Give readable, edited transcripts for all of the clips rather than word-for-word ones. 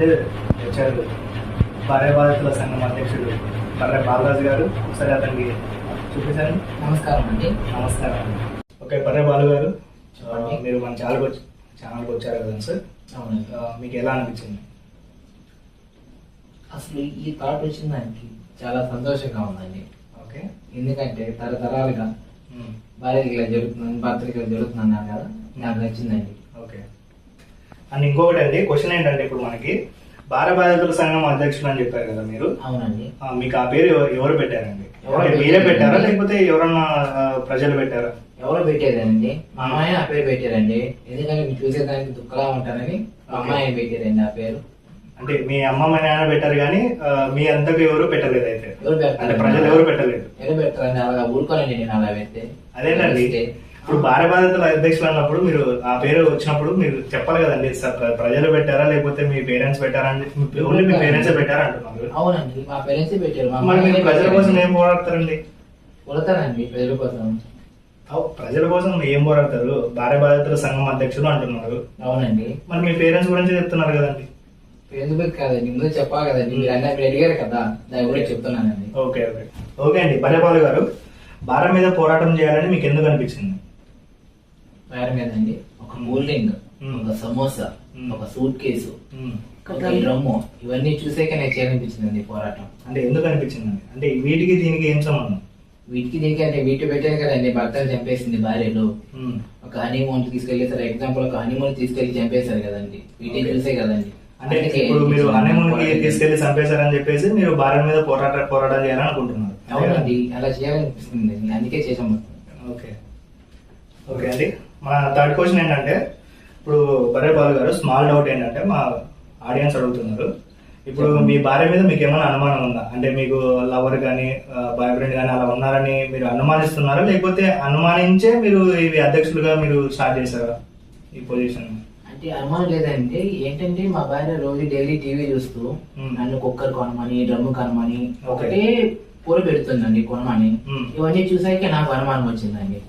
మధ్య వచ్చారు భార్య బాధితుల సంఘం అధ్యక్షుడు బర్రె బాలరాజు గారు. ఒకసారి అతనికి చూపించండి. నమస్కారం అండి. నమస్కారం అండి. ఓకే, బర్రె బాలు గారు, మీరు మన ఛానల్కి వచ్చారు కదా సార్? అవునండి. మీకు ఎలా అనిపించింది? అసలు ఈ థాట్ వచ్చిన దానికి చాలా సంతోషంగా ఉందండి. ఓకే, ఎందుకంటే తరతరాలుగా భార్యకి ఇలా జరుగుతుంది, భర్తకి ఇలా జరుగుతుంది అన్నారు కదా, నాకు నచ్చిందండి. ఓకే. అండ్ ఇంకొకటి అండి, క్వశ్చన్ ఏంటంటే ఇప్పుడు మనకి భార్య బాధితుల సంఘం అధ్యక్షుడు అని చెప్పారు కదా మీరు. అవునండి. మీకు ఆ పేరు ఎవరు పెట్టారండి? మీరే పెట్టారా లేకపోతే ఎవరన్నా ప్రజలు పెట్టారా? ఎవరు పెట్టేదండి? మా అమ్మాయి ఆ పేరు పెట్టారండి. ఎందుకంటే మీరు చూసేదానికి దుఃఖలా ఉంటానని మా అమ్మాయి పెట్టారండి ఆ పేరు. అంటే మీ అమ్మ మీ నాన్న పెట్టారు కానీ మీ అంతకు ఎవరు పెట్టలేదు అయితే? ఎవరు అంటే పెడతారు? ప్రజలు ఎవరు పెట్టలేదు. ఎవరు పెడతారండి? అలా ఊరుకోనండి నేను అలా పెడితే. అదేనండి, ఇప్పుడు భార్య బాధితుల అధ్యక్షులు అన్నప్పుడు మీరు ఆ పేరు వచ్చినప్పుడు మీరు చెప్పాలి కదండి, ప్రజలు పెట్టారా లేకపోరా మీ పేరెంట్స్ పెట్టారా అని. ఓన్లీ మీ పేరెంట్స్ పెట్టారా అంటున్నారు. అవునండి, మా పేరెంట్స్ పెట్టారు. మరి మీరు ప్రజల కోసం ఏం పోరాడతారండి? కొడతానండి ప్రజల కోసం. ప్రజల కోసం ఏం పోరాడతారు? భార్య బాధితుల సంఘం అధ్యక్షులు అంటున్నారు. అవునండి. మరి మీ పేరెంట్స్ గురించి చెప్తున్నారు కదండి. ఎందుకు కాదండి, ముందు చెప్పాలి కదండి. మీరు అన్న మీరు అడిగారు కదా, దాని గురించి చెప్తున్నానండి. ఓకే ఓకే ఓకే అండి. బర్రెబాలు గారు, భార్య మీద పోరాటం చేయాలని మీకు ఎందుకు అనిపించింది? భార్య మీద అండి, ఒక కూల్ డ్రింక్, ఒక సమోసా, ఒక సూట్ కేసు, ఒక డ్రమ్ము, ఇవన్నీ చూసాక నాకు చేయాలనిపించిందండి పోరాటం. అంటే ఎందుకు అనిపించిందండి? అంటే వీటికి దీనికి ఏం సంబంధం? వీటికి దీనికి అంటే వీటి పెట్టాను కదండి, భర్తను చంపేసింది భార్యలు. ఒక హనీమూన్ తీసుకెళ్లి, ఫర్ ఎగ్జాంపుల్ ఒక హనీమూన్ తీసుకెళ్లి చంపేశారు కదండి, వీటిని చూసే కదండి. అంటే ఇప్పుడు మీరు హనీమూన్ కి తీసుకెళ్లి చంపేశారని చెప్పేసి మీరు భార్య మీద పోరాటం చేయాలని అనుకుంటున్నారు. అవునండి, అలా చేయాలనిపిస్తుంది, అందుకే చేసాము. ఓకే ఓకే అండి. మన థర్డ్ క్వశ్చన్ ఏంటంటే, ఇప్పుడు బర్రెబాలు గారు, స్మాల్ డౌట్ ఏంటంటే మా ఆడియన్స్ అడుగుతున్నారు, ఇప్పుడు మీ భార్య మీద మీకు ఏమైనా అనుమానం ఉందా? అంటే మీకు లవర్ కానీ బాయ్ ఫ్రెండ్ కానీ అలా ఉన్నారని మీరు అనుమానిస్తున్నారా లేకపోతే అనుమానించే మీరు ఇవి అధ్యక్షులుగా మీరు స్టార్ట్ చేశారా ఈ పొజిషన్? అంటే అనుమానం లేదండి. ఏంటంటే మా భార్య రోజు డైలీ టీవీ చూస్తూ నన్ను కుక్కర్ కొనమని, డ్రమ్ము కొనమని ఒకటే పూలు పెడుతుందండి కొనమని. ఇవన్నీ చూసాక నాకు అనుమానం వచ్చిందండి.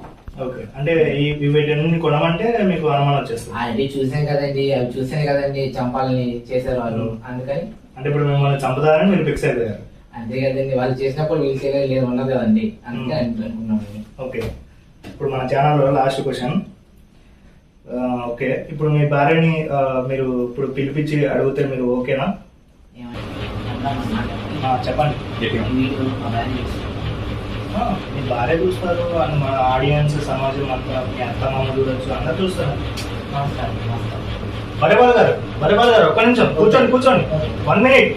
ఓకే, అంటే వీటిని కొనమంటే మీకు అనుమానం వచ్చేస్తుంది. అది చూసాం కదండి, అవి చూసాను కదండి చంపాలని చేశారు వాళ్ళు, అందుకని. అంటే ఇప్పుడు మిమ్మల్ని చంపుతారని మీరు ఫిక్స్ అయిపోయారు. అంతే కదండి, వాళ్ళు చేసినప్పుడు వీళ్ళు చేయలేదు లేదు ఉండదు కదండి, అందుకే అనుకున్నామండి. ఓకే, ఇప్పుడు మన ఛానల్లో లాస్ట్ క్వశ్చన్. ఓకే, ఇప్పుడు మీ భార్యని మీరు ఇప్పుడు పిలిపించి అడిగితే మీరు ఓకేనా? చెప్పండి. మీ భార్య చూస్తారు అని మన ఆడియన్స్, సమాజం అంతా, మీ అత్తమామ చూడొచ్చు, అందరు చూస్తారు. బర్రెబాలు గారు ఒక్క నిమిషం కూర్చోండి 1 minute.